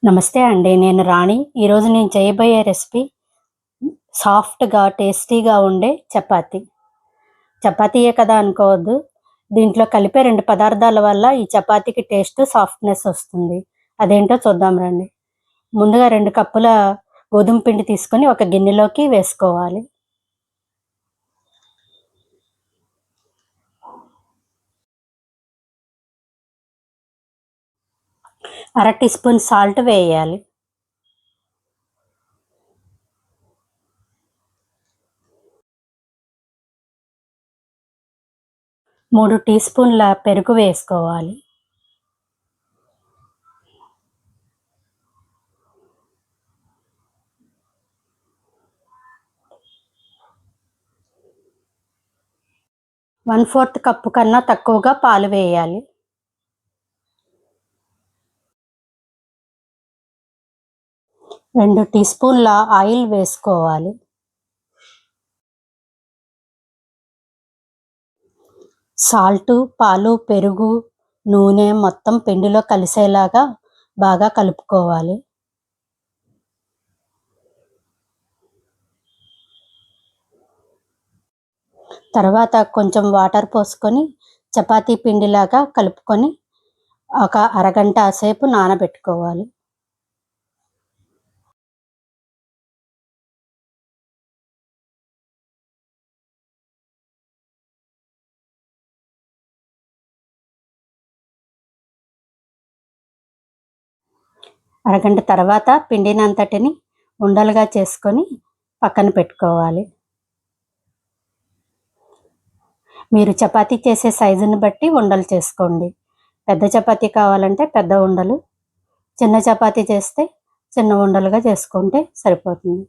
నమస్తే అండి. నేను రాణి. ఈరోజు నేను చేయబోయే రెసిపీ సాఫ్ట్‌గా, టేస్టీగా ఉండే చపాతీ. చపాతీయే కదా అనుకోవద్దు. దీంట్లో కలిపే 2 పదార్థాల వల్ల ఈ చపాతీకి టేస్ట్, సాఫ్ట్‌నెస్ వస్తుంది. అదేంటో చూద్దాం రండి. ముందుగా 2 కప్పుల గోధుమ పిండి తీసుకొని ఒక గిన్నెలోకి వేసుకోవాలి. అర టీ స్పూన్ సాల్ట్ వేయాలి. 3 టీ స్పూన్ల పెరుగు వేసుకోవాలి. 1/4 కప్పు కన్నా తక్కువగా పాలు వేయాలి. 2 టీ స్పూన్ల ఆయిల్ వేసుకోవాలి. సాల్టు, పాలు, పెరుగు, నూనె మొత్తం పిండిలో కలిసేలాగా బాగా కలుపుకోవాలి. తర్వాత కొంచెం వాటర్ పోసుకొని చపాతీ పిండిలాగా కలుపుకొని ఒక అరగంట సేపు నానబెట్టుకోవాలి. అరగంట తర్వాత పిండినంతటిని ఉండలుగా చేసుకొని పక్కన పెట్టుకోవాలి. మీరు చపాతీ చేసే సైజుని బట్టి ఉండలు చేసుకోండి. పెద్ద చపాతీ కావాలంటే పెద్ద ఉండలు, చిన్న చపాతీ చేస్తే చిన్న ఉండలుగా చేసుకుంటే సరిపోతుంది.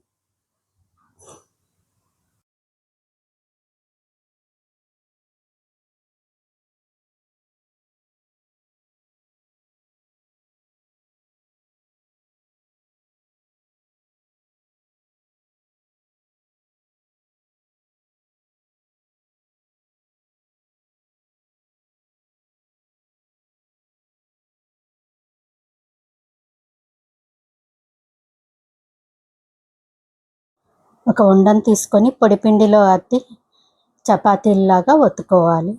ఒక ఉండను తీసుకొని పొడిపిండిలో అద్ది చపాతీల్లాగా ఒత్తుకోవాలి.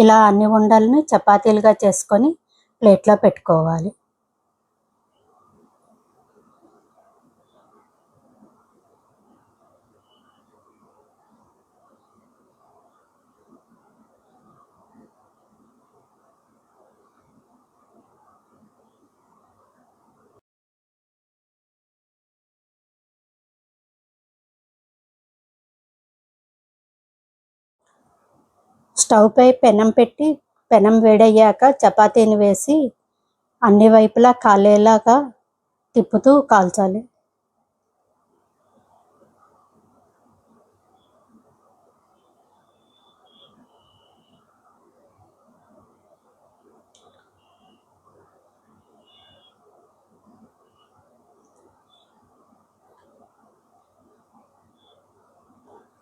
ఇలా అన్ని ఉండల్ని చపాతీలుగా చేసుకొని ప్లేట్లో పెట్టుకోవాలి. స్టవ్ పై పెనం పెట్టి పెనం వేడయ్యాక చపాతీని వేసి అన్ని వైపులా కాలేలాగా తిప్పుతూ కాల్చాలి.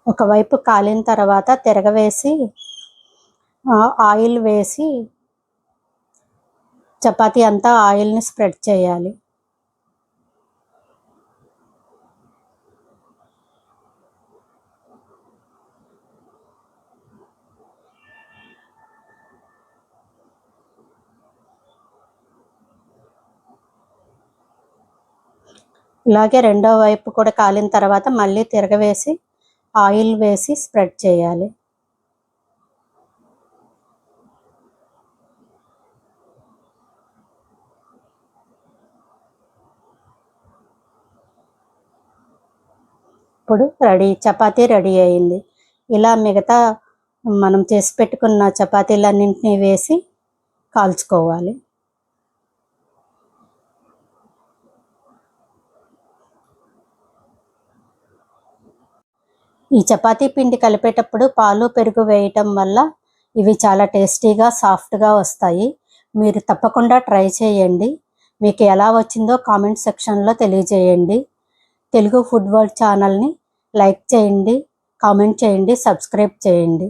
ఒకవైపు కాలిన తర్వాత తిరగవేసి ఆయిల్ వేసి చపాతీ అంతా ఆయిల్ని స్ప్రెడ్ చేయాలి. ఇలాగే రెండో వైపు కూడా కాలిన తర్వాత మళ్ళీ తిరగవేసి ఆయిల్ వేసి స్ప్రెడ్ చేయాలి. ఇప్పుడు చపాతీ రెడీ అయింది. ఇలా మిగతా మనం చేసి పెట్టుకున్న చపాతీలన్నింటినీ వేసి కాల్చుకోవాలి. ఈ చపాతీ పిండి కలిపేటప్పుడు పాలు పెరుగు వేయటం వల్ల ఇవి చాలా టేస్టీగా సాఫ్ట్గా వస్తాయి. మీరు తప్పకుండా ట్రై చేయండి. మీకు ఎలా వచ్చిందో కామెంట్ సెక్షన్లో తెలియజేయండి. తెలుగు ఫుడ్ వరల్డ్ ఛానల్ని లైక్ చేయండి, కామెంట్ చేయండి, సబ్స్క్రైబ్ చేయండి.